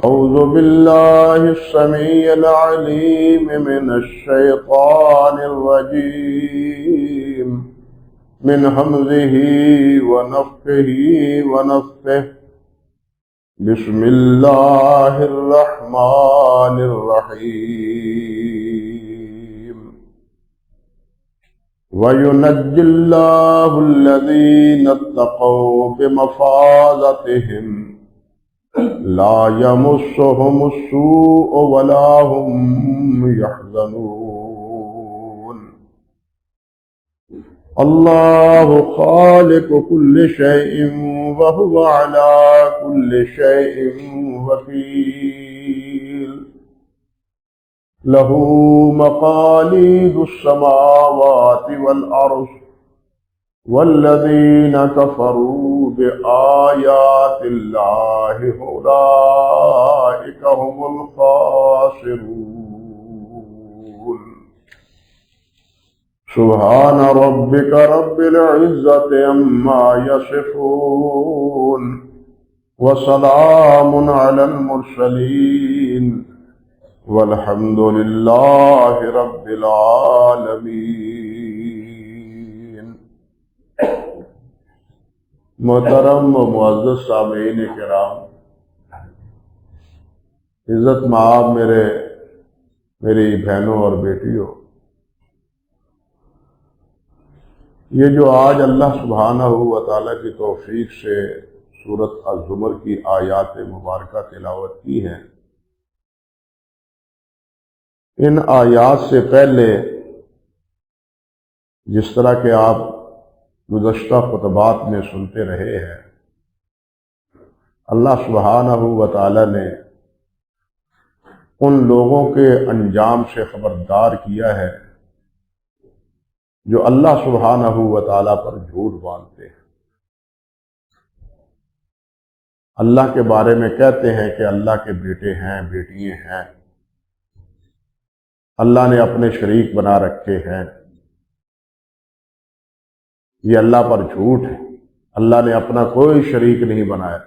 أعوذ بالله السميع العليم من الشيطان الرجيم من همزه ونفخه ونفثه بسم الله الرحمن الرحيم وينجي الله الذين اتقوا بمفازتهم لا يمسهم السوء ولا هم يحزنون الله خالق كل شيء وهو على كل شيء وكيل له مقاليد السماوات والأرض والذين كفروا بآيات الله أولئك هم الخاسرون سبحان ربك رب العزة عما يصفون وسلام على المرسلين والحمد لله رب العالمين۔ محترم و معزز سامعین کرام، عزت مآب میری بہنوں اور بیٹیوں، یہ جو آج اللہ سبحانہ و تعالیٰ کی توفیق سے سورۃ الزمر کی آیات مبارکہ تلاوت کی ہیں، ان آیات سے پہلے جس طرح کہ آپ گزشتہ خطبات میں سنتے رہے ہیں، اللہ سبحانہ و تعالی نے ان لوگوں کے انجام سے خبردار کیا ہے جو اللہ سبحانہ و تعالی پر جھوٹ باندھتے ہیں، اللہ کے بارے میں کہتے ہیں کہ اللہ کے بیٹے ہیں، بیٹیاں ہیں، اللہ نے اپنے شریک بنا رکھے ہیں۔ یہ اللہ پر جھوٹ ہے، اللہ نے اپنا کوئی شریک نہیں بنایا،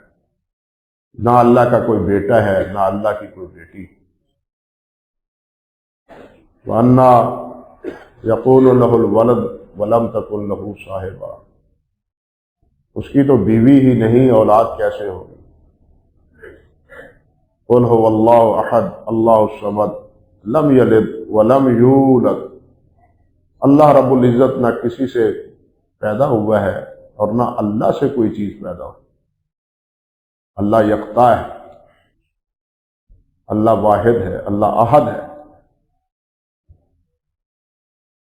نہ اللہ کا کوئی بیٹا ہے، نہ اللہ کی کوئی بیٹی۔ وَأَنَّا يَقُولُ لَهُ الْوَلَدُ وَلَمْ تَكُنْ لَهُ صَاحِبَةٌ، اس کی تو بیوی ہی نہیں، اولاد کیسے ہوگی؟ قُلْ هُوَ اللَّهُ أَحَدٌ اللَّهُ الصَّمَدُ لَمْ يَلِدْ وَلَمْ يُولَدْ، اللہ رب العزت نہ کسی سے پیدا ہوا ہے اور نہ اللہ سے کوئی چیز پیدا ہو۔ اللہ یکتا ہے، اللہ واحد ہے، اللہ احد ہے۔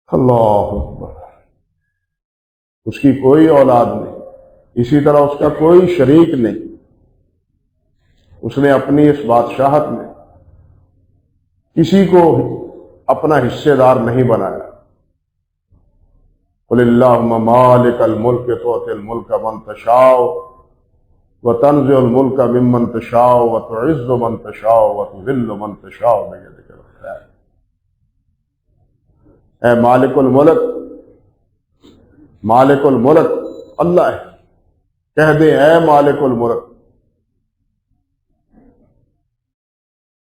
اللہ اکبر۔ اس کی کوئی اولاد نہیں، اسی طرح اس کا کوئی شریک نہیں۔ اس نے اپنی اس بادشاہت میں کسی کو اپنا حصے دار نہیں بنایا۔ قل اللہم مالک الملک تؤتی الملک من تشاء وتنزع الملک ممن تشاء وتعز من تشاء وتذل من تشاء بیدک الخیر۔ اے مالک الملک، مالک الملک اللہ ہے، کہہ دے اے مالک الملک،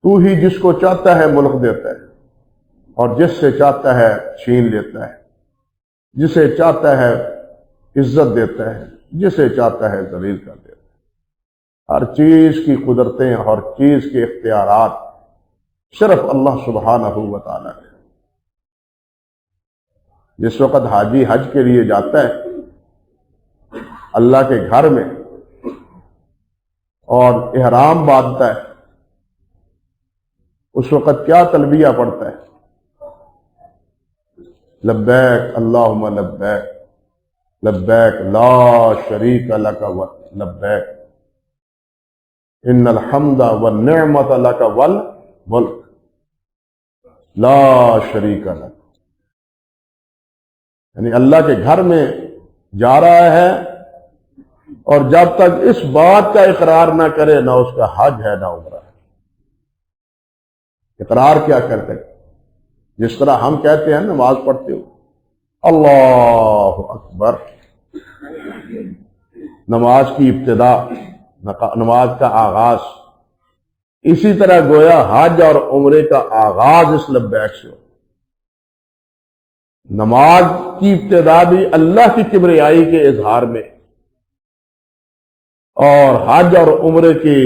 تو ہی جس کو چاہتا ہے ملک دیتا ہے اور جس سے چاہتا ہے چھین لیتا ہے، جسے چاہتا ہے عزت دیتا ہے، جسے چاہتا ہے ذلیل کر دیتا ہے۔ ہر چیز کی قدرتیں، ہر چیز کے اختیارات صرف اللہ سبحانہ و تعالی ہے۔ جس وقت حاجی حج کے لیے جاتا ہے اللہ کے گھر میں اور احرام باندھتا ہے، اس وقت کیا تلبیہ پڑھتا ہے؟ لبیک اللہم لبیک لبیک لا شریک لک لبیک ان الحمد والنعمت لک والملک لا شریک لک۔ یعنی اللہ کے گھر میں جا رہا ہے اور جب تک اس بات کا اقرار نہ کرے، نہ اس کا حج ہے نہ عمرہ ہے۔ اقرار کیا کرتے ہیں؟ جس طرح ہم کہتے ہیں نماز پڑھتے ہو اللہ اکبر، نماز کی ابتدا، نماز کا آغاز اسی طرح گویا حج اور عمرے کا آغاز اس لبیک سے ہو. نماز کی ابتدا بھی اللہ کی کبریائی کے اظہار میں، اور حج اور عمرے کی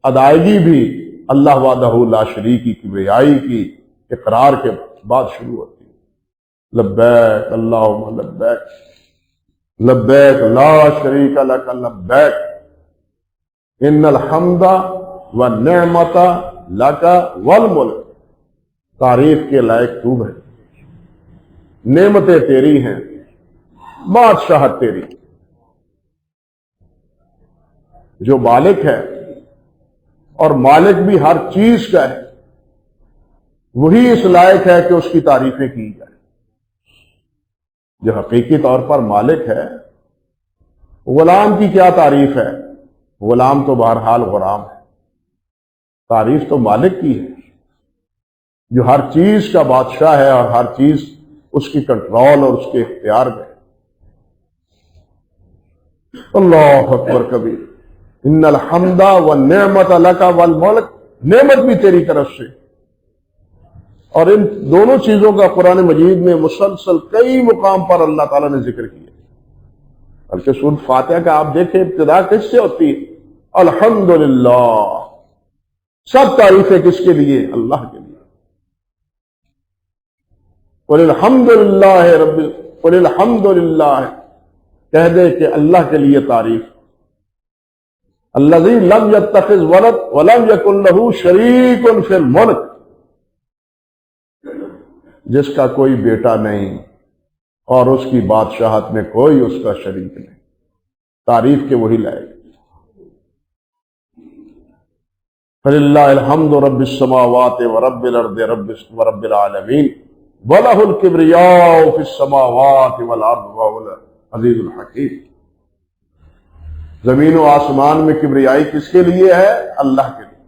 ادائیگی بھی اللہ وحدہ لا شریک کی کبریائی کی اقرار کے بعد شروع ہوتی ہے. لبیک اللہم لبیک لبیک لا شریک لک لبیک ان الحمد والنعمت لک والملک. تعریف کے لائق تو ہے، نعمتیں تیری ہیں، بادشاہت تیری. جو مالک ہے اور مالک بھی ہر چیز کا ہے، وہی اس لائق ہے کہ اس کی تعریفیں کی جائیں. جو حقیقی طور پر مالک ہے، غلام کی کیا تعریف ہے؟ غلام تو بہرحال غلام ہے. تعریف تو مالک کی ہے جو ہر چیز کا بادشاہ ہے اور ہر چیز اس کی کنٹرول اور اس کے اختیار میں. اللہ اکبر کبیر. ان الحمد والنعمت لک والملک، نعمت بھی تیری طرف سے. اور ان دونوں چیزوں کا قرآن مجید میں مسلسل کئی مقام پر اللہ تعالیٰ نے ذکر کیا. بلکہ سورۃ فاتحہ کا آپ دیکھیں ابتدا کس سے ہوتی ہے؟ الحمدللہ. سب تعریفیں کس کے لیے؟ اللہ کے لیے. قل الحمدللہ رب، قل الحمدللہ، کہہ دے کہ اللہ کے لیے تعریف. الذی لم یتخذ ولد ولم یکن لہ شریک فی الملک، جس کا کوئی بیٹا نہیں اور اس کی بادشاہت میں کوئی اس کا شریک نہیں. تعریف کے وہی لائق. فللہ الحمد رب السماوات ورب الارض ورب العالمین وَلَهُ الْكِبْرِيَاءُ فِي السَّمَاوَاتِ وَالْأَرْضِ وَهُوَ الْعَزِيزُ الْحَكِيمُ. زمین و آسمان میں کبریائی کس کے لیے ہے؟ اللہ کے لیے.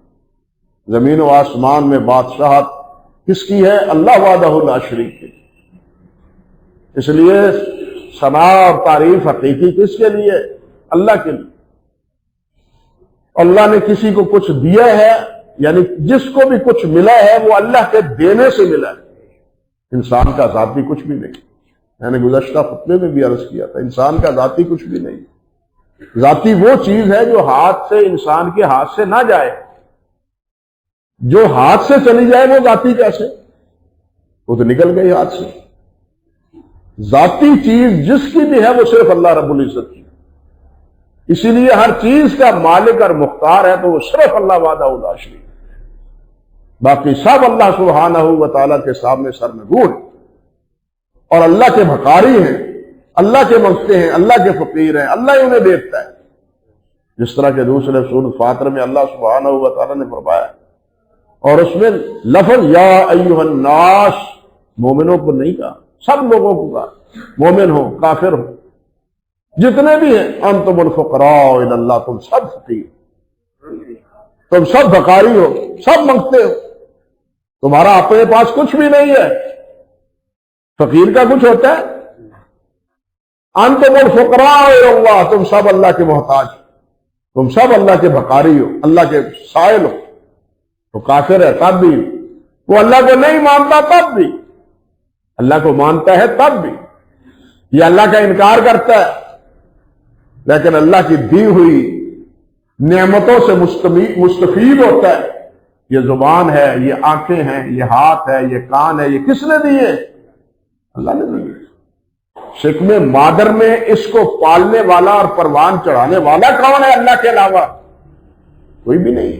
زمین و آسمان میں بادشاہت کس کی ہے؟ اللہ وحدہ لا شریک کی. اس لیے ثنا اور تعریف حقیقی کس کے لیے؟ اللہ کے لیے. اللہ نے کسی کو کچھ دیا ہے، یعنی جس کو بھی کچھ ملا ہے وہ اللہ کے دینے سے ملا ہے. انسان کا ذاتی کچھ بھی نہیں. میں نے گزشتہ خطبے میں بھی عرض کیا تھا، انسان کا ذاتی کچھ بھی نہیں. ذاتی وہ چیز ہے جو ہاتھ سے، انسان کے ہاتھ سے نہ جائے. جو ہاتھ سے چلی جائے وہ ذاتی کیسے؟ وہ تو نکل گئی ہاتھ سے. ذاتی چیز جس کی بھی ہے وہ صرف اللہ رب العزت کی. اسی لیے ہر چیز کا مالک اور مختار ہے تو وہ صرف اللہ وحدہ لا شریک. باقی سب اللہ سبحانہ و تعالیٰ کے سامنے سر میں گھوڑ، اور اللہ کے بھکاری ہیں، اللہ کے منگتے ہیں، اللہ کے فقیر ہیں، اللہ انہیں دیکھتا ہے. جس طرح کے دوسرے سورۃ فاطر میں اللہ سبحانہ و تعالیٰ نے فرمایا، اور اس میں لفظ یا ایھا الناس، مومنوں کو نہیں کہا، سب لوگوں کو کہا، مومن ہو کافر ہو جتنے بھی ہیں. انتم الفقراء الی اللہ، تم سب فقیر، تم سب بھکاری ہو، سب منگتے ہو، تمہارا اپنے پاس کچھ بھی نہیں ہے. فقیر کا کچھ ہوتا ہے؟ انتم الفقراء الی اللہ، تم سب اللہ کے محتاج، تم سب اللہ کے بھکاری ہو، اللہ کے سائل ہو. تو کافر ہے تب بھی، وہ اللہ کو نہیں مانتا تب بھی، اللہ کو مانتا ہے تب بھی، یہ اللہ کا انکار کرتا ہے لیکن اللہ کی دی ہوئی نعمتوں سے مستفید ہوتا ہے. یہ زبان ہے، یہ آنکھیں ہیں، یہ ہاتھ ہے، یہ کان ہے، یہ کس نے دیے؟ اللہ نے دیے. شکم مادر میں اس کو پالنے والا اور پروان چڑھانے والا کون ہے اللہ کے علاوہ؟ کوئی بھی نہیں.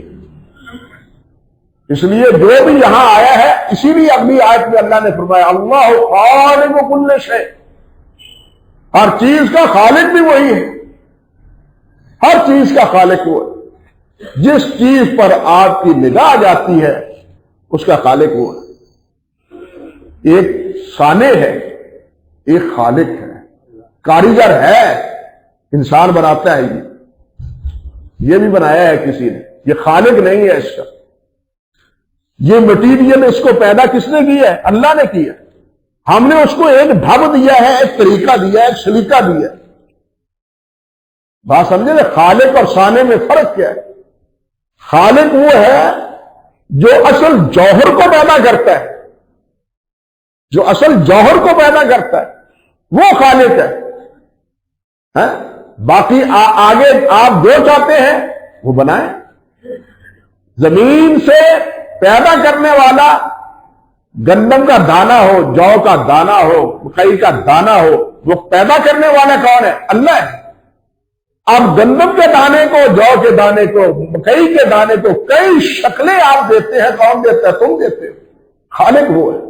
اس لیے جو بھی یہاں آیا ہے، اسی لیے اگلی آیت میں اللہ نے فرمایا اللہ خالق کل شیء، ہر چیز کا خالق بھی وہی ہے. ہر چیز کا خالق وہ ہے. جس چیز پر آپ کی نگاہ جاتی ہے اس کا خالق وہ ہے. ایک صانع ہے، ایک خالق ہے. کاریگر ہے، انسان بناتا ہے، یہ بھی بنایا ہے کسی نے، یہ خالق نہیں ہے اس کا. یہ مٹیریل اس کو پیدا کس نے کیا ہے؟ اللہ نے کیا. ہم نے اس کو ایک ڈھب دیا ہے، ایک طریقہ دیا ہے، ایک سلیقہ دیا ہے. بات سمجھے نا؟ خالق اور صانع میں فرق کیا ہے؟ خالق وہ ہے جو اصل جوہر کو پیدا کرتا ہے، جو اصل جوہر کو پیدا کرتا ہے وہ خالق ہے۔ باقی آگے آپ جو چاہتے ہیں وہ بنائیں۔ زمین سے پیدا کرنے والا گندم کا دانہ ہو، جو کا دانہ ہو، مکئی کا دانہ ہو، وہ پیدا کرنے والا کون ہے؟ اللہ ہے۔ اب گندم کے دانے کو، جو کے دانے کو، مکئی کے دانے کو کئی شکلیں آپ دیتے ہیں، کون دیتا ہے؟ تم دیتے ہو۔ خالق وہ ہے،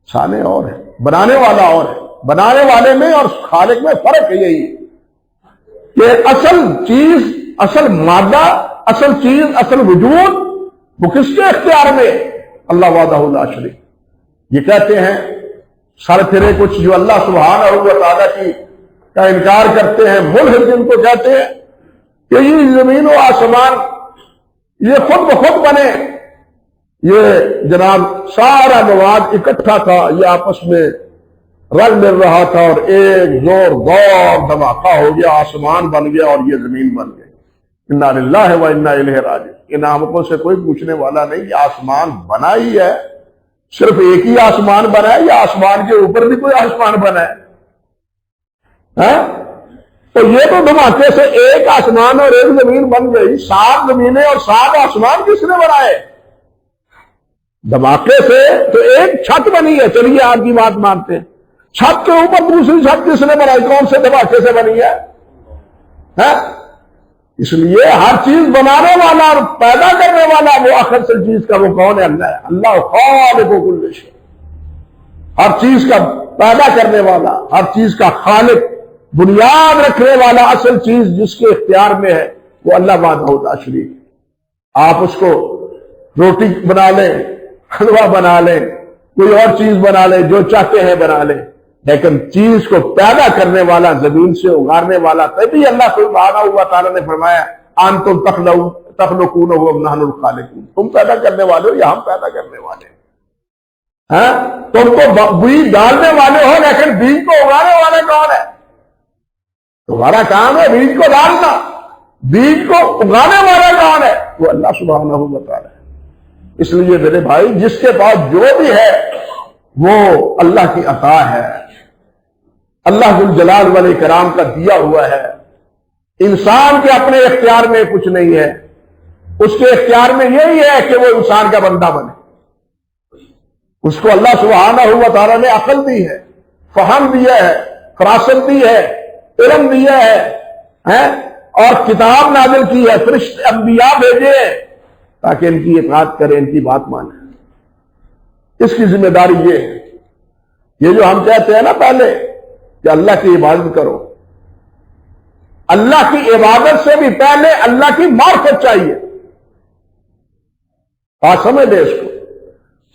صانع اور ہے، بنانے والا اور ہے۔ بنانے والے میں اور خالق میں فرق ہے یہی کہ اصل چیز، اصل مادہ، اصل چیز، اصل وجود وہ کس کے اختیار میں؟ اللہ وحدہ لا شریک۔ یہ کہتے ہیں سر پھرے کچھ جو اللہ سبحانہ و تعالیٰ کی کا انکار کرتے ہیں، ملحد جن کو کہتے ہیں کہ یہ زمین و آسمان یہ خود بخود بنے، یہ جناب سارا مواد اکٹھا تھا، یہ آپس میں رل مل رہا تھا اور ایک زور دھماکہ ہو گیا، آسمان بن گیا اور یہ زمین بن گئی۔ انا للہ و انا الیہ راجعون۔ ان آمکوں سے کوئی پوچھنے والا نہیں کہ آسمان بنا ہی ہے، صرف ایک ہی آسمان بنا ہے یا آسمان کے اوپر بھی کوئی آسمان بنا ہے؟ تو یہ تو دھماکے سے ایک آسمان اور ایک زمین بن گئی، 7 زمینیں اور 7 آسمان کس نے بنائے؟ دھماکے سے تو ایک چھت بنی ہے۔ چلیے آپ کی بات مانتے ہیں، چھت کے اوپر دوسری چھت کس نے بنائی؟ کون سے دھماکے سے بنی ہے؟ اس لیے ہر چیز بنانے والا اور پیدا کرنے والا وہ آخر سے چیز کا وہ کون ہے؟ اللہ ہے۔ اللہ خالق کل شیء، ہر چیز کا پیدا کرنے والا، ہر چیز کا خالق، بنیاد رکھنے والا، اصل چیز جس کے اختیار میں ہے وہ اللہ وحدہ لا شریک۔ آپ اس کو روٹی بنا لیں، حلوہ بنا لیں، کوئی اور چیز بنا لیں، جو چاہتے ہیں بنا لیں، لیکن چیز کو پیدا کرنے والا، زمین سے اگارنے والا، تبھی اللہ سبحانہ و تعالیٰ نے فرمایا انتم تخلقون ونحن الخالقون، تم پیدا کرنے والے ہو یا ہم پیدا کرنے والے ہیں؟ تم کو بیج ڈالنے والے ہو لیکن بیج کو اگانے والے کون ہے؟ تمہارا کام ہے بیج کو ڈالنا، بیج کو اگانے والا کون ہے؟ وہ اللہ سبحانہ و تعالیٰ ہے۔ اس لیے میرے بھائی جس کے پاس جو بھی ہے وہ اللہ کی عطا ہے، اللہ ذو الجلال والاکرام کا دیا ہوا ہے۔ انسان کے اپنے اختیار میں کچھ نہیں ہے، اس کے اختیار میں یہی ہے کہ وہ انسان کا بندہ بنے۔ اس کو اللہ سبحانہ و تعالیٰ نے عقل دی ہے، فہم دیا ہے، فراست دی ہے، علم دیا ہے اور کتاب نازل کی ہے، فرشتے انبیاء بھیجے ہیں تاکہ ان کی اطاعت کریں، ان کی بات مانیں۔ اس کی ذمہ داری یہ ہے۔ یہ جو ہم کہتے ہیں نا پہلے کہ اللہ کی عبادت کرو، اللہ کی عبادت سے بھی پہلے اللہ کی معرفت چاہیے۔ بات سمجھ لیں اس کو،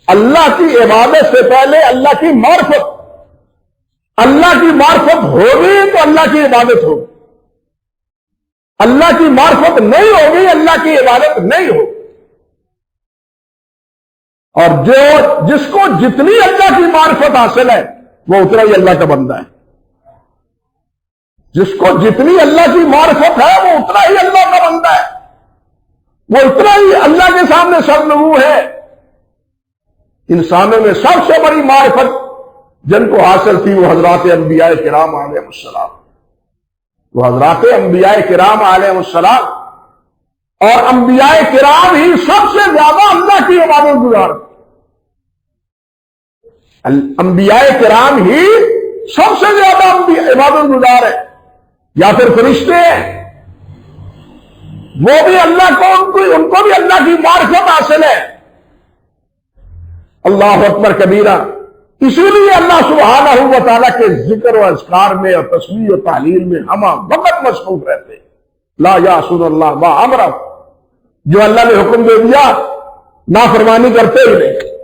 اللہ کی عبادت سے پہلے اللہ کی معرفت، اللہ کی معرفت ہوگی تو اللہ کی عبادت ہوگی، اللہ کی معرفت نہیں ہوگی اللہ کی عبادت نہیں ہوگی۔ اور جس کو جتنی اللہ کی معرفت حاصل ہے وہ اتنا ہی اللہ کا بندہ ہے، جس کو جتنی اللہ کی معرفت ہے وہ اتنا ہی اللہ کا بندہ ہے، وہ اتنا ہی اللہ کے سامنے سرنگو ہے۔ انسانوں میں سب سے بڑی معرفت جن کو حاصل تھی وہ حضرات انبیاء کرام علیہ السلام، وہ حضرات انبیاء کرام علیہ السلام، اور انبیاء کرام ہی سب سے زیادہ اللہ کی عبادت گزار، انبیاء کرام ہی سب سے زیادہ عبادت گزار ہے، یا پھر فرشتے ہیں، وہ بھی اللہ کو ان کو بھی اللہ کی معرفت حاصل ہے۔ اللہ اکبر کبیرہ۔ اسی لیے اللہ سبحانہ و تعالیٰ کے ذکر و اذکار میں اور تسبیح و تحلیل میں ہم وقت مصروف رہتے ہیں۔ لا یعصون اللہ ما امرہ، جو اللہ نے حکم دے دیا نافرمانی کرتے ہی نہیں،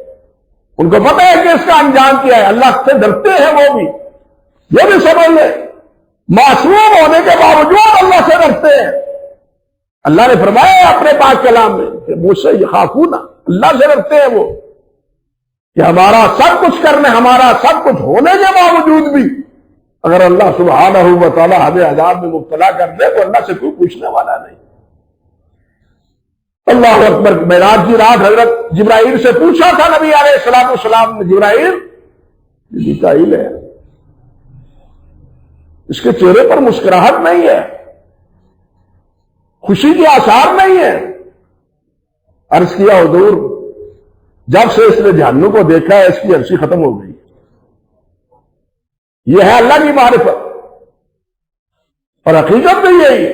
ان کو پتہ ہے کہ اس کا انجام کیا ہے، اللہ سے ڈرتے ہیں وہ بھی، یہ بھی سمجھ لیں، معصوم ہونے کے باوجود اللہ سے ڈرتے ہیں۔ اللہ نے فرمایا اپنے پاک کلام میں کہ مجھ سے یخافون، اللہ سے ڈرتے ہیں وہ کہ ہمارا سب کچھ کرنے، ہمارا سب کچھ ہونے کے باوجود بھی اگر اللہ سبحانہ و تعالیٰ ہمیں عذاب میں مبتلا کر دے تو اللہ سے کوئی پوچھنے والا نہیں۔ اللہ اکبر. معراج کی رات حضرت جبرائیل سے پوچھا تھا نبی علیہ الصلوۃ والسلام نے, جبرائیل میکائیل ہے, اس کے چہرے پر مسکراہٹ نہیں ہے, خوشی کے آثار نہیں ہے. عرض کیا حضور جب سے اس نے جہنم کو دیکھا ہے اس کی ہنسی ختم ہو گئی. یہ ہے اللہ کی معرفت, اور حقیقت میں یہی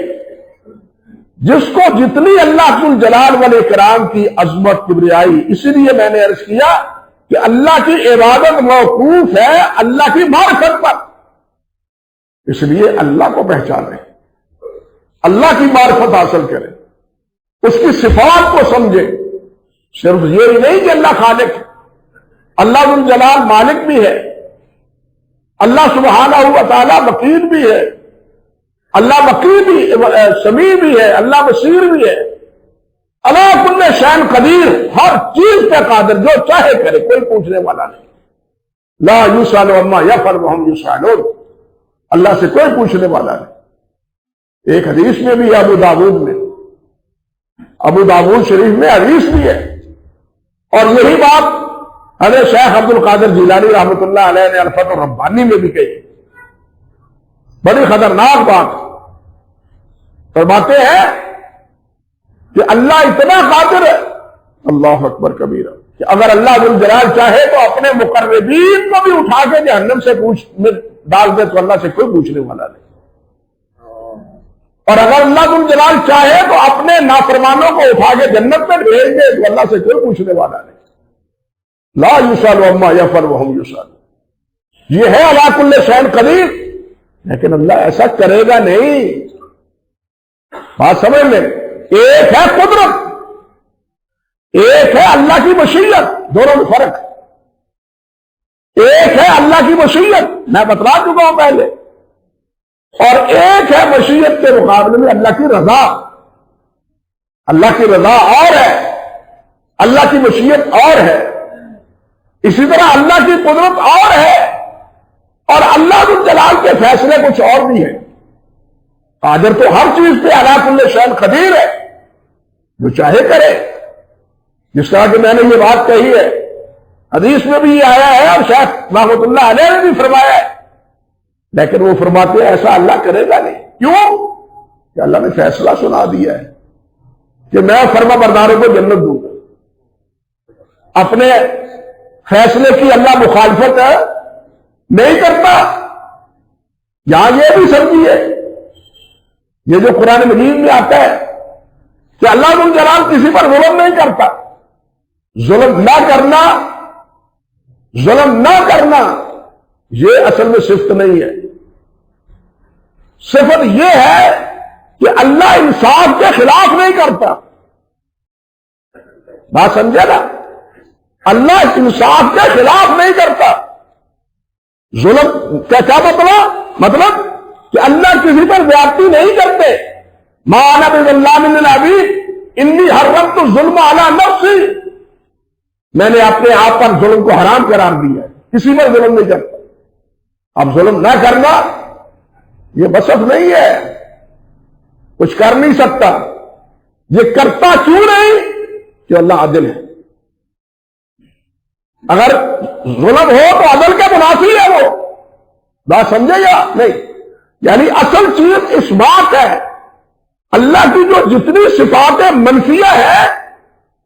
جس کو جتنی اللہ ذوالجلال والاکرام کی عظمت کبریائی. اسی لیے میں نے عرض کیا کہ اللہ کی عبادت موقوف ہے اللہ کی معرفت پر, اس لیے اللہ کو پہچانیں, اللہ کی معرفت حاصل کریں, اس کی صفات کو سمجھیں. صرف یہ ہی نہیں کہ اللہ خالق ہے, اللہ ذوالجلال مالک بھی ہے, اللہ سبحانہ و تعالی وکیل بھی ہے, اللہ وکیل بھی, سمیع بھی ہے, اللہ بصیر بھی ہے. اللہ کل شیء قدیر, ہر چیز پہ قادر, جو چاہے کرے, کوئی پوچھنے والا نہیں. لا یسأل عما یفعل وهم یسألون, اللہ سے کوئی پوچھنے والا نہیں. ایک حدیث میں بھی ابو داؤد میں, ابو داؤد شریف میں حدیث بھی ہے, اور یہی بات حضرت شیخ عبد القادر جیلانی رحمۃ اللہ علیہ نے الفتح الربانی میں بھی کہی. بڑی خطرناک بات. فرماتے ہیں کہ اللہ اتنا قادر ہے, اللہ اکبر کبیرہ, کہ اگر اللہ ذوالجلال چاہے تو اپنے مقربین کو بھی اٹھا کے جہنم سے ڈال دے تو اللہ سے کوئی پوچھنے والا نہیں. اور اگر اللہ ذوالجلال چاہے تو اپنے نافرمانوں کو اٹھا کے جنت میں بھیج دے تو اللہ سے کوئی پوچھنے والا نہیں. لا یسأل عما یفعل وهم یسألون. یہ ہے علی کل شیء قدیر, لیکن اللہ ایسا کرے گا نہیں. بات سمجھ لیں, ایک ہے قدرت, ایک ہے اللہ کی مشیت, دونوں میں فرق ہے. ایک ہے اللہ کی مشیت, میں بتلا چکا ہوں پہلے, اور ایک ہے مشیت کے مقابلے میں اللہ کی رضا. اللہ کی رضا اور ہے, اللہ کی مشیت اور ہے. اسی طرح اللہ کی قدرت اور ہے, اور اللہ ذوالجلال کے فیصلے کچھ اور بھی ہیں. قادر تو ہر چیز پہ علی کل شیء قدیر ہے, جو چاہے کرے. جس طرح کہ میں نے یہ بات کہی ہے, حدیث میں بھی یہ آیا ہے اور شیخ رحمۃ اللہ علیہ نے بھی فرمایا ہے, لیکن وہ فرماتے ہیں ایسا اللہ کرے گا نہیں. کیوں؟ کہ اللہ نے فیصلہ سنا دیا ہے کہ میں فرما برداروں کو جنت دوں گا. اپنے فیصلے کی اللہ مخالفت نہیں کرتا. یہاں یہ بھی سمجھیے, یہ جو قرآن مجید میں آتا ہے کہ اللہ ذوالجلال کسی پر ظلم نہیں کرتا. ظلم نہ کرنا یہ اصل میں صفت نہیں ہے. صفت یہ ہے کہ اللہ انصاف کے خلاف نہیں کرتا. بات سمجھے نا, اللہ انصاف کے خلاف نہیں کرتا. ظلم کیا مطلب کہ اللہ کسی پر زیادتی نہیں کرتے. ما انا بظلام للعبید انی حرمت الظلم علی نفسی, میں نے اپنے آپ پر ظلم کو حرام قرار دیا ہے, کسی پر ظلم نہیں کرتا. اب ظلم نہ کرنا یہ بسط نہیں ہے, کچھ کر نہیں سکتا. یہ کرتا کیوں نہیں کہ اللہ عادل ہے. اگر ظلم ہو تو عدل کے منافی ہے وہ. بات سمجھے یا نہیں؟ یعنی اصل چیز اس بات ہے, اللہ کی جو جتنی صفاتیں منفیہ ہے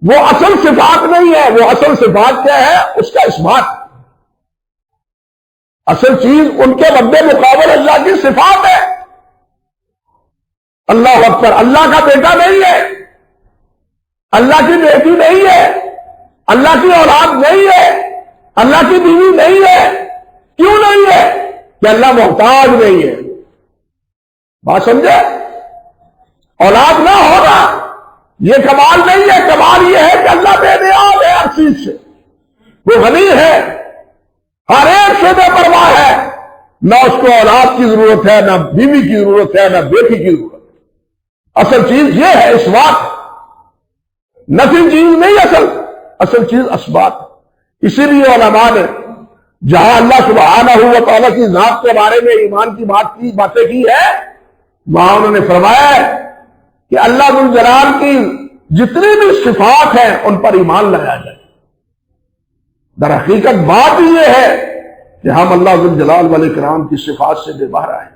وہ اصل صفات نہیں ہے. وہ اصل صفات کیا ہے؟ اس کا اثبات. اصل چیز ان کے مد مقابل اللہ کی صفات ہے. اللہ اکبر. اللہ کا بیٹا نہیں ہے, اللہ کی بیٹی نہیں ہے, اللہ کی اولاد نہیں ہے, اللہ کی بیوی نہیں ہے. کیوں نہیں ہے؟ کہ اللہ محتاج نہیں ہے. بات سمجھے؟ اولاد نہ ہونا یہ کمال نہیں ہے. کمال یہ ہے کہ اللہ بے نیاز ہے ہر چیز سے, وہ غنی ہے, ہر ایک سے بے پرواہ ہے. نہ اس کو اولاد کی ضرورت ہے, نہ بیوی کی ضرورت ہے, نہ بیٹی کی ضرورت ہے. اصل چیز یہ ہے, اثبات. نفی چیز نہیں, اصل چیز اثبات. اسی لیے علماء نے جہاں اللہ سبحانہ و تعالیٰ کی ذات کے بارے میں ایمان کی باتیں کی ہے, وہاں انہوں نے فرمایا ہے کہ اللہ ذوالجلال کی جتنی بھی صفات ہیں ان پر ایمان لایا جائے۔ در حقیقت بات یہ ہے کہ ہم اللہ ذو الجلال والاکرام کی صفات سے بے بہرہ ہیں،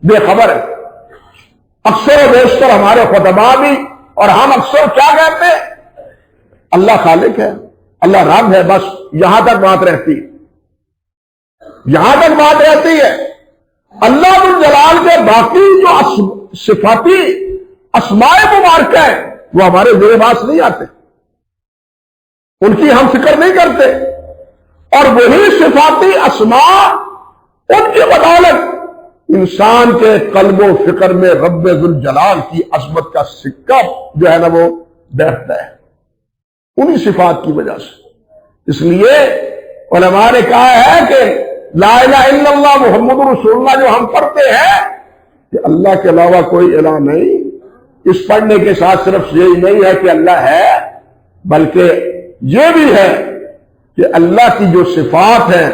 بے خبر ہیں۔ اکثر و بیشتر ہمارے خطباء بھی اور ہم اکثر کیا کہتے ہیں؟ اللہ خالق ہے، اللہ رب ہے، بس یہاں تک بات رہتی ہے، یہاں تک بات رہتی ہے۔ اللہ ذو الجلال کے باقی جو صفاتی اسماء مبارکہ ہیں وہ ہمارے زیر باس نہیں آتے، ان کی ہم فکر نہیں کرتے، اور وہی صفاتی اسماء ان کی بدولت انسان کے قلب و فکر میں رب ذو الجلال کی عظمت کا سکہ جو ہے نا وہ بیٹھتا ہے انہی صفات کی وجہ سے۔ اس لیے علماء نے کہا ہے کہ لا الہ الا اللہ محمد رسول اللہ جو ہم پڑھتے ہیں کہ اللہ کے علاوہ کوئی الہ نہیں، اس پڑھنے کے ساتھ صرف یہی نہیں ہے کہ اللہ ہے، بلکہ یہ بھی ہے کہ اللہ کی جو صفات ہیں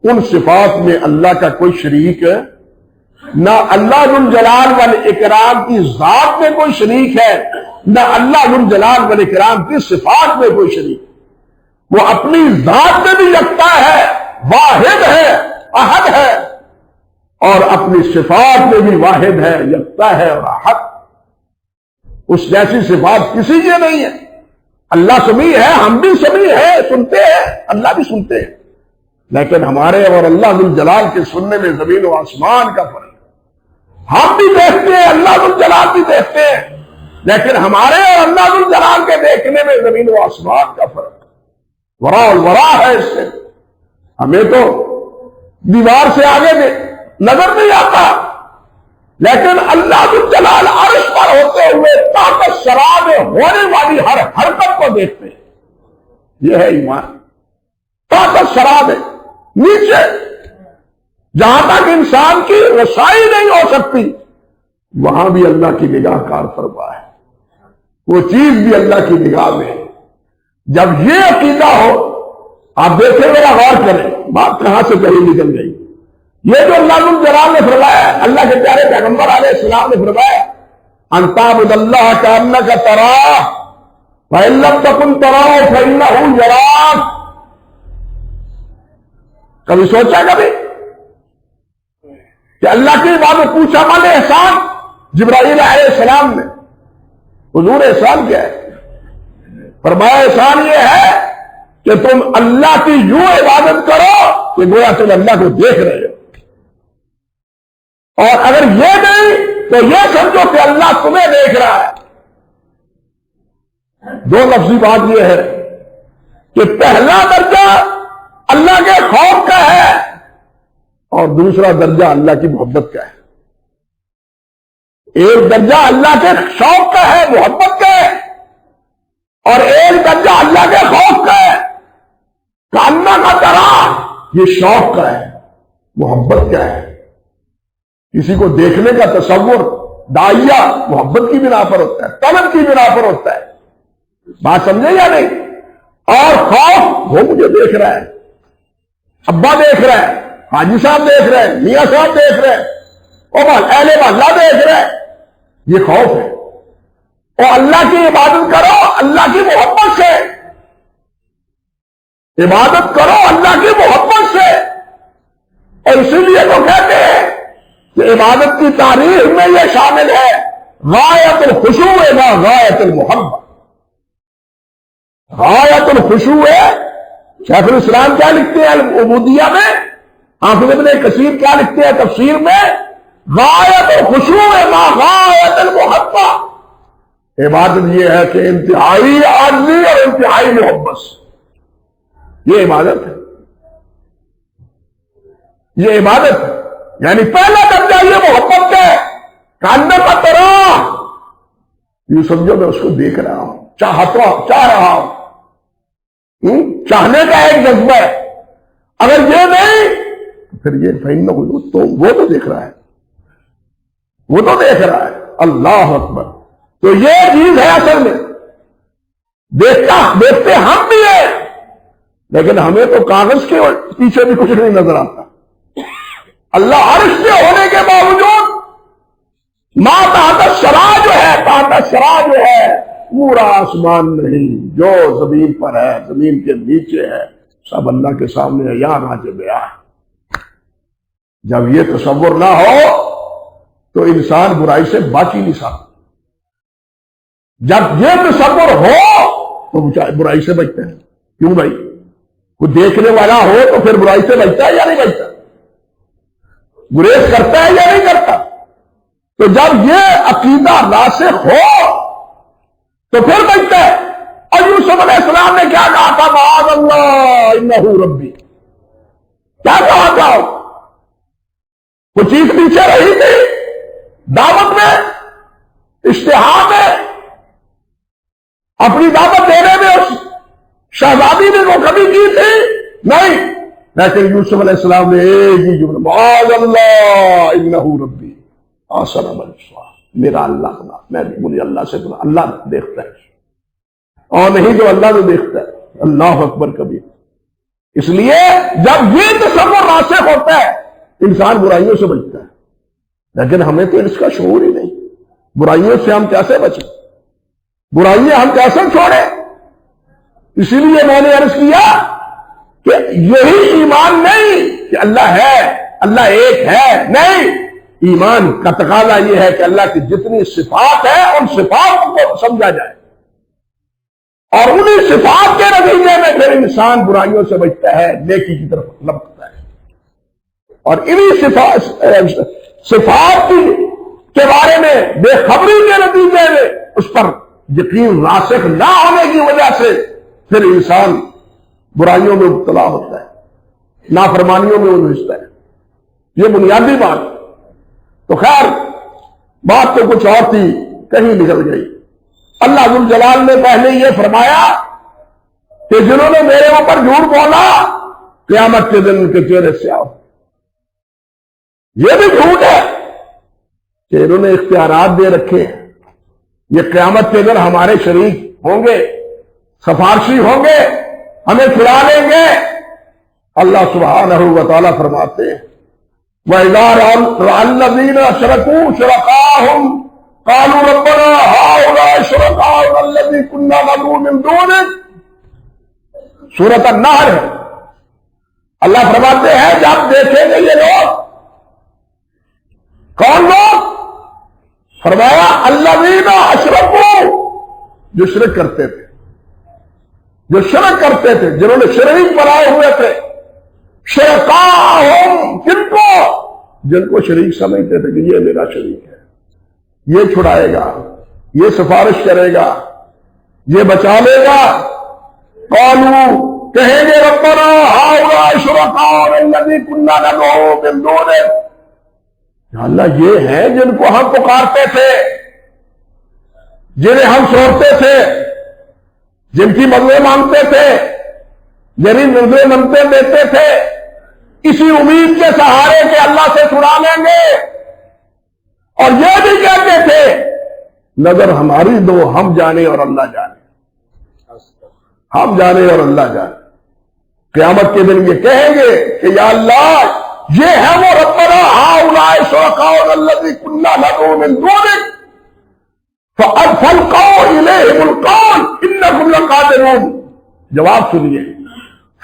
ان صفات میں اللہ کا کوئی شریک ہے، نہ اللہ ذو الجلال والاکرام کی ذات میں کوئی شریک ہے، نہ اللہ ذو الجلال والاکرام کی صفات میں کوئی شریک ہے۔ وہ اپنی ذات میں بھی یکتا ہے، واحد ہے، احد ہے، اور اپنی صفات میں بھی واحد ہے، یکتا ہے اور احد۔ اس جیسی صفات کسی کی نہیں ہے۔ اللہ سمیع ہے، ہم بھی سمیع ہیں، سنتے ہیں، اللہ بھی سنتے ہیں، لیکن ہمارے اور اللہ ذو الجلال کے سننے میں زمین و آسمان کا فرق ہے۔ ہم بھی دیکھتے ہیں، اللہ ذو الجلال بھی دیکھتے ہیں، لیکن ہمارے اور اللہ ذو الجلال کے دیکھنے میں زمین و آسمان کا فرق ہے، ورا الورا ہے۔ اس سے ہمیں تو دیوار سے آگے نظر نہیں آتا، لیکن اللہ ذو الجلال عرش پر ہوتے ہوئے طاقت سرا میں ہونے والی ہر حرکت کو دیکھتے ہیں۔ یہ ہے ایمان۔ طاقت سرا میں نیچے جہاں تک انسان کی رسائی نہیں ہو سکتی وہاں بھی اللہ کی نگاہ کار فرما ہے، وہ چیز بھی اللہ کی نگاہ میں ہے۔ جب یہ عقیدہ ہو، آپ دیکھیں میرا غور کریں، بات کہاں سے کہیں نکل گئی۔ یہ جو اللہ ذو الجلال نے فرمایا، اللہ کے پیارے پیغمبر علیہ السلام نے فرمایا ان تعبد اللہ کأنک تراہ فإن لم تکن تراہ فإنہ یراک۔ کبھی سوچا کبھی کہ اللہ کی عبادت پوچھا مال احسان جبرائیل علیہ السلام نے، حضور احسان کیا ہے؟ فرمایا احسان یہ ہے کہ تم اللہ کی یوں عبادت کرو کہ گویا تم اللہ کو دیکھ رہے ہو، اور اگر یہ نہیں تو یہ سمجھو کہ اللہ تمہیں دیکھ رہا ہے۔ دو لفظی بات یہ ہے کہ پہلا درجہ اللہ کے خوف کا ہے اور دوسرا درجہ اللہ کی محبت کا ہے۔ ایک درجہ اللہ کے شوق کا ہے، محبت کا ہے، اور ایک درجہ اللہ کے خوف کا ہے۔ کاننا کا طرح یہ شوق کا ہے، محبت کا ہے۔ کسی کو دیکھنے کا تصور داعیہ محبت کی بنا پر ہوتا ہے، طلب کی بنا پر ہوتا ہے، بات سمجھے یا نہیں؟ اور خوف، وہ مجھے دیکھ رہا ہے، ابا دیکھ رہا ہے، حاجی صاحب دیکھ رہے ہیں، میاں صاحب دیکھ رہے ہیں، اہل محلہ دیکھ رہے ہیں، یہ خوف ہے۔ اور اللہ کی عبادت کرو اللہ کی محبت سے، عبادت کرو اللہ کی محبت سے، اور اسی لیے تو کہتے ہیں کہ عبادت کی تاریخ میں یہ شامل ہے غایت الخشوع لا غایت المحبت۔ غایت الخشوع ہے، شیخ الاسلام کیا لکھتے ہیں العبودیہ میں، حافظ ابن کثیر کیا لکھتے ہیں تفسیر میں، غایت الخشوع لا غایت المحبت۔ عبادت یہ ہے کہ انتہائی عاجزی اور انتہائی محبت سے، یہ عبادت ہے، یہ عبادت ہے۔ یعنی پہلا درجہ یہ محبت کا ہے، کاننا کا طرح، یہ سمجھو میں اس کو دیکھ رہا ہوں، چاہ رہا ہوں، چاہنے کا ایک جذبہ ہے۔ اگر یہ نہیں تو پھر یہ فہم تو وہ تو دیکھ رہا ہے، وہ تو دیکھ رہا ہے، اللہ اکبر۔ تو یہ چیز ہے اصل میں، دیکھتے ہم بھی ہیں، لیکن ہمیں تو کاغذ کے پیچھے بھی کچھ نہیں نظر آتا۔ اللہ عرش پہ ہونے کے باوجود ما تحت الثری جو ہے، تحت الثری جو ہے پورا آسمان نہیں، جو زمین پر ہے، زمین کے نیچے ہے، سب اللہ کے سامنے ہے، یا راجب ہے۔ جب یہ تصور نہ ہو تو انسان برائی سے بچ ہی نہیں سکتا۔ جب یہ تصور ہو تو برائی سے بچتے ہیں۔ کیوں بھائی؟ کوئی دیکھنے والا ہو تو پھر برائی سے بچتا ہے یا نہیں بچتا؟ گریز کرتا ہے یا نہیں کرتا؟ تو جب یہ عقیدہ راسخ ہو تو پھر بچتا ہے۔ اور یوسف علیہ السلام نے کیا کہا تھا؟ معاذ اللہ انہ ربی، کیا کہا تھا؟ وہ چیز پیچھے رہی تھی دعوت میں، اشتہار میں، اپنی دعوت دینے میں، اس شہزادی نے وہ کبھی کی تھی نہیں، لیکن یوسف علیہ السلام نے ایک ہی جملہ، معاذ اللہ انہ ربی احسن مثوایا، میرا اللہ کا، میں مجھے اللہ سے بلا، اللہ دیکھتا ہے، اور نہیں تو اللہ تو دیکھتا ہے۔ اللہ اکبر کبیر۔ اس لیے جب یہ تصور راسخ ہوتا ہے انسان برائیوں سے بچتا ہے، لیکن ہمیں تو اس کا شعور ہی نہیں۔ برائیوں سے ہم کیسے بچیں؟ برائیاں ہم کیسے چھوڑیں؟ اسی لیے میں نے عرض کیا کہ یہی ایمان نہیں کہ اللہ ہے، اللہ ایک ہے، نہیں، ایمان کا تقاضا یہ ہے کہ اللہ کی جتنی صفات ہے ان صفات کو سمجھا جائے، اور انہی صفات کے نتیجے میں پھر انسان برائیوں سے بچتا ہے، نیکی کی طرف لپکتا ہے، اور انہی صفات کے بارے میں بے خبری کے نتیجے میں اس پر یقین راسخ نہ ہونے کی وجہ سے پھر انسان برائیوں میں مبتلا ہوتا ہے، نافرمانیوں میں الجھتا ہے۔ یہ بنیادی بات۔ تو خیر بات تو کچھ اور تھی، کہیں نکل گئی۔ اللہ ذو الجلال نے پہلے یہ فرمایا کہ جنہوں نے میرے اوپر جھوٹ بولا قیامت کے دن ان کے چہرے سے آؤ۔ یہ بھی جھوٹ ہے کہ انہوں نے اختیارات دے رکھے ہیں، یہ قیامت کے دن ہمارے شریک ہوں گے، سفارشی ہوں گے، ہمیں چھڑا لیں گے۔ اللہ سبحانہ و تعالیٰ فرماتے ہیں وَإِذَا رَأَى الَّذِينَ أَشْرَكُوا شُرَكَاءَهُمْ قَالُوا رَبَّنَا هَؤُلَاءِ شُرَكَاؤُنَا الَّذِينَ كُنَّا نَدْعُو مِن دُونِكَ، سورۃ النحل ہے۔ اللہ فرماتے ہیں جب دیکھیں گے یہ لوگ، کون لوگ؟ فرمایا الذین اشرکوا، جو شرک کرتے تھے، جو شرک کرتے تھے، جنہوں نے شریک بنائے ہوئے تھے، شرکاہم، جن کو شریک سمجھتے تھے کہ یہ میرا شریک ہے، یہ چھڑائے گا، یہ سفارش کرے گا، یہ بچا لے گا۔ قالوا، کہیں گے ربنا ہؤلاء شرکاؤنا الذین کنا ندعو من دونک، اللہ یہ ہیں جن کو ہم پکارتے تھے، جنہیں ہم سوچتے تھے، جن کی مددیں مانگتے تھے، جنہیں نظریں منتے دیتے تھے، اسی امید کے سہارے کہ اللہ سے چھڑا لیں گے، اور یہ بھی کہتے تھے نظر ہماری دو، ہم جانے اور اللہ جانے، ہم جانے اور اللہ جانے۔ قیامت کے دن یہ کہیں گے کہ یا اللہ یہ ہے وہ ربنا ہؤلاء شرکاؤنا الذین کنا ندعو من دونک فَأَلْقَوْا إِلَيْهِمُ الْقَوْلَ إِنَّكُمْ لَقَادِرُونَ۔ جواب سنیے،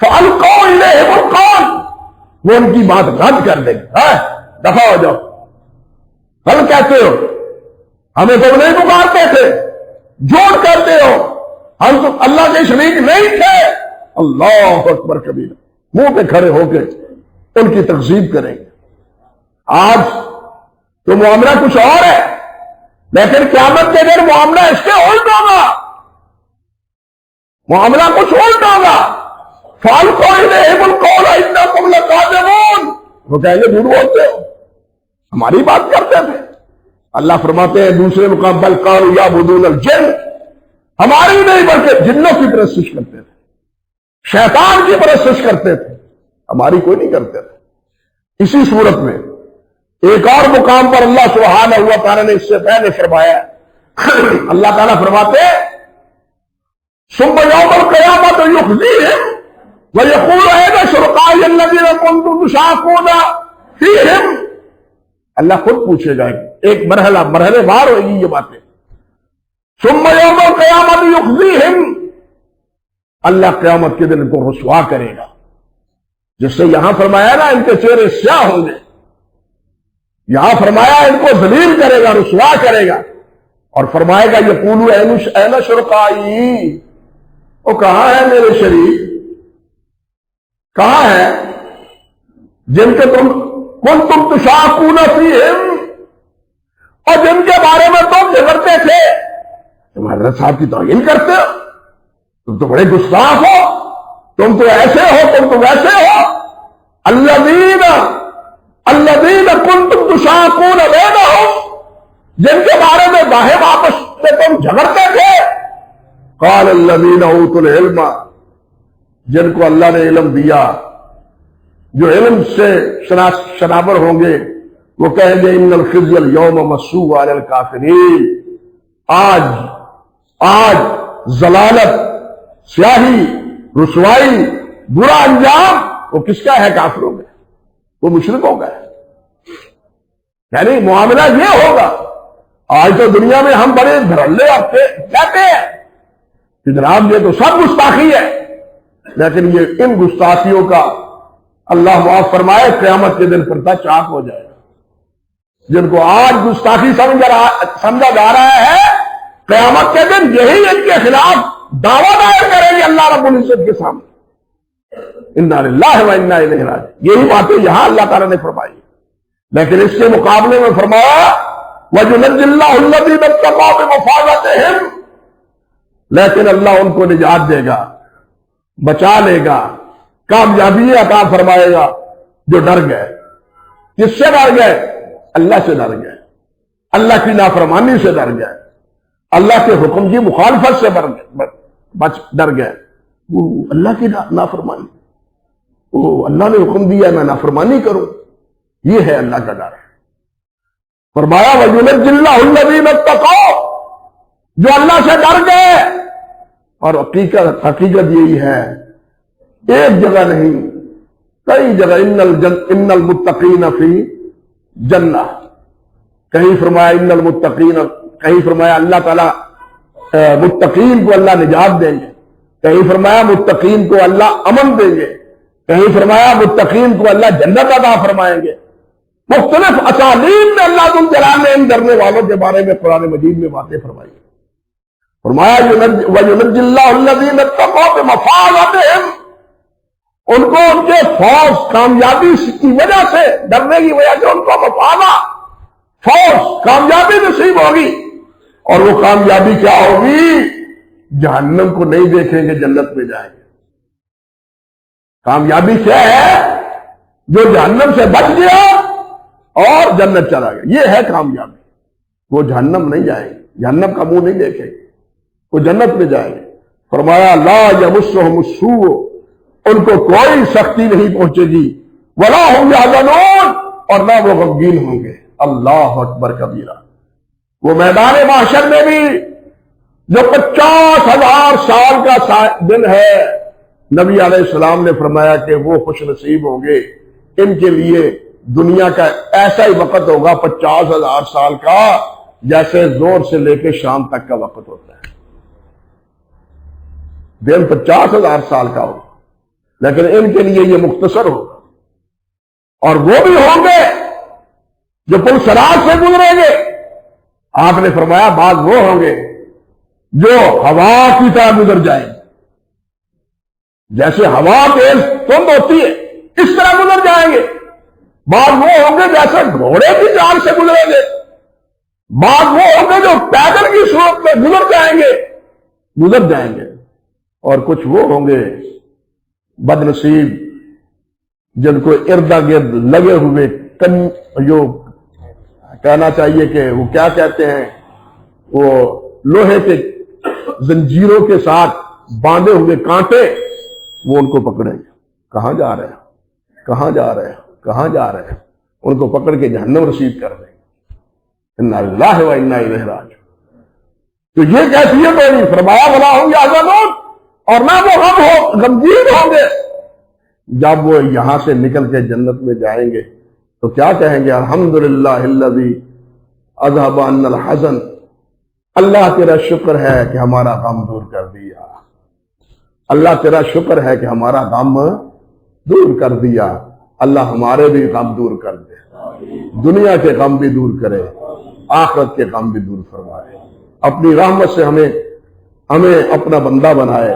فَأَلْقَوْا إِلَيْهِمُ الْقَوْلَ، وہ ان کی بات رد کر دیں گے، دفع ہو جاؤ، کل کہتے ہو ہمیں تو نہیں پکارتے تھے، جھوٹ کرتے ہو، ہم تو اللہ کے شریک نہیں تھے۔ اللہ اکبر کبیرہ، منہ پہ کھڑے ہو کے ان کی تکذیب کریں گے۔ آج تو معاملہ کچھ اور ہے، لیکن قیامت کے دن معاملہ اس کے الٹ ہوگا، معاملہ کچھ الٹ ہوگا۔ فَأَلْقَوْا إِلَيْهِمُ الْقَوْلَ إِنَّكُمْ لَكَاذِبُونَ، وہ کہیں گے جھوٹ بولتے ہو، ہماری بات کرتے تھے۔ اللہ فرماتے ہیں دوسرے مقام بل قالوا یعبدون الجن، ہماری نہیں بلکہ جنوں کی پرستش کرتے تھے، شیطان کی پرستش کرتے تھے، ہماری کوئی نہیں کرتے تھے۔ اسی صورت میں ایک اور مقام پر اللہ سبحانہ و تعالیٰ نے اس سے پہلے فرمایا، اللہ تعالیٰ فرماتے ثم یوم القیامۃ یخزیہم ویقول این شرکائی الذین کنتم تشاقون فیہم، اللہ خود پوچھے گا، ایک مرحلے وار ہوگی یہ باتیں، ثم یوم القیامت یخزیہم، اللہ قیامت کے دن ان کو رسوا کرے گا، جس سے یہاں فرمایا نا ان کے چہرے سیاہ ہوں گے، یہاں فرمایا ان کو ذلیل کرے گا، رسوا کرے گا، اور فرمائے گا یقولو این شرکائی، وہ کہاں ہے میرے شریک، کہاں ہے جن کے تم کنتم تشاقون فیہم، اور جن کے بارے میں تم جھگڑتے تھے، تم حضرت صاحب کی توہین کرتے ہو، تم تو بڑے گستاخ ہو، تم تو ایسے ہو، تم تو ویسے ہو، الذین کنتم تشاقون بینہم، جن کے بارے میں باہم آپس میں تم جھگڑتے تھے، قال الذین اوتوا العلم، جن کو اللہ نے علم دیا، جو علم سے شناور ہوں گے، وہ کہیں گے ان الخزي اليوم مسوء علی الکافرین، آج ضلالت، سیاہی، رسوائی، برا انجام وہ کس کا ہے؟ کافروں میں، وہ مشرکوں کا ہے۔ یعنی معاملہ یہ ہوگا۔ آج تو دنیا میں ہم بڑے دھڑلے کہتے ہیں کہ جناب یہ تو سب گستاخی ہے، لیکن یہ ان گستاخیوں کا اللہ معاف فرمائے قیامت کے دن پردہ چاک ہو جائے گا۔ جن کو آج گستاخی سمجھا جا رہا ہے، قیامت کے دن یہی ان کے خلاف دعویٰ دائر کریں گے اللہ رب العزت کے سامنے۔ انا للہ و انا الیہ راجعون، یہی باتیں یہاں اللہ تعالیٰ نے فرمائی، لیکن اس کے مقابلے میں فرمایا وَيُنَجِّي اللَّهُ الَّذِينَ اتَّقَوْا بِمَفَازَتِهِمْ، لیکن اللہ ان کو نجات دے گا، بچا لے گا، کامیابی عطا فرمائے گا جو ڈر گئے۔ کس سے ڈر گئے؟ اللہ سے ڈر گئے، اللہ کی نافرمانی سے ڈر گئے، اللہ کے حکم کی مخالفت سے ڈر گئے۔ وہ اللہ کی نافرمانی، وہ اللہ نے حکم دیا میں نافرمانی کروں، یہ ہے اللہ کا ڈر۔ فرمایا وَيُنَجِّي اللَّهُ الَّذِينَ اتَّقَوْا، جو اللہ سے ڈر گئے، اور حقیقت یہی ہے، ایک جگہ نہیں کئی جگہ، ان المتقین فی جنہ، کہیں فرمایا ان المتقین، کہیں فرمایا اللہ تعالیٰ متقین کو اللہ نجات دیں گے، کہیں فرمایا متقین کو اللہ امن دیں گے، کہیں فرمایا متقین کو اللہ جنت عطا فرمائیں گے۔ مختلف اسالیب میں اللہ ذو الجلال نے ان ڈرنے والوں کے بارے میں قرآن مجید میں باتیں فرمائی۔ فرمایا وَيُنَجِّي اللَّهُ الَّذِينَ اتَّقَوْا بِمَفَازَتِهِمْ، ان کو ان کے فوز کامیابی کی وجہ سے، ڈرنے کی وجہ سے ان کو مفازہ، فوز، کامیابی نصیب ہوگی، اور وہ کامیابی کیا ہوگی؟ جہنم کو نہیں دیکھیں گے، جنت میں جائیں گے۔ کامیابی کیا ہے؟ جو جہنم سے بچ گیا اور جنت چلا گیا، یہ ہے کامیابی۔ وہ جہنم نہیں جائیں گے، جہنم کا منہ نہیں دیکھیں گے، وہ جنت میں جائیں گے۔ فرمایا لا یمسہم السوء، ان کو کوئی سختی نہیں پہنچے گی، ولا هم یحزنون، اور نہ وہ غمگین ہوں گے۔ اللہ اکبر کبیرہ۔ وہ میدان محشر میں بھی جو 50,000 سال کا دن ہے، نبی علیہ السلام نے فرمایا کہ وہ خوش نصیب ہوں گے، ان کے لیے دنیا کا ایسا ہی وقت ہوگا 50,000 سال کا، جیسے زور سے لے کے شام تک کا وقت ہوتا ہے۔ دن 50,000 سال کا ہوگا، لیکن ان کے لیے یہ مختصر ہوگا۔ اور وہ بھی ہوں گے جو پل صراط سے گزریں گے۔ آپ نے فرمایا بعض وہ ہوں گے جو ہوا کی طرح گزر جائیں گے، جیسے ہوا تیز تند ہوتی ہے اس طرح گزر جائیں گے۔ بعض وہ ہوں گے جیسے گھوڑے کی چال سے گزریں گے، بعض وہ ہوں گے جو پیدل کی صورت میں گزر جائیں گے، اور کچھ وہ ہوں گے بد نصیب جن کو ارد گرد لگے ہوئے جو کہنا چاہیے کہ وہ کیا کہتے ہیں، وہ لوہے کے زنجیروں کے ساتھ باندھے ہوئے کانٹے، وہ ان کو پکڑیں گے۔ کہاں جا رہے ہیں، کہاں جا رہے ہیں، کہاں جا رہے ہیں؟ ان کو پکڑ کے جہنم رسید کر دیں گے۔ انا للہ و انا الیہ راجعون۔ تو یہ کیفیت ہوگی۔ فرمایا ولا هم یحزنون، اور نہ وہ غمگین ہوں گے۔ جب وہ یہاں سے نکل کے جنت میں جائیں گے تو کیا کہیں گے؟ الحمدللہ الذی اذھب عنا الحزن، اللہ تیرا شکر ہے کہ ہمارا غم دور کر دیا، اللہ تیرا شکر ہے کہ ہمارا غم دور کر دیا، اللہ ہمارے بھی غم دور کر دے، دنیا کے غم بھی دور کرے، آخرت کے غم بھی دور فرمائے، اپنی رحمت سے ہمیں اپنا بندہ بنائے،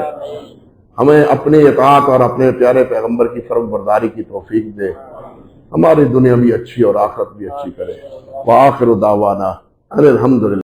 ہمیں اپنی اطاعت اور اپنے پیارے پیغمبر کی فرم برداری کی توفیق دے، ہماری دنیا بھی اچھی اور آخرت بھی اچھی کرے۔ وآخر دعوانا ان الحمدللہ۔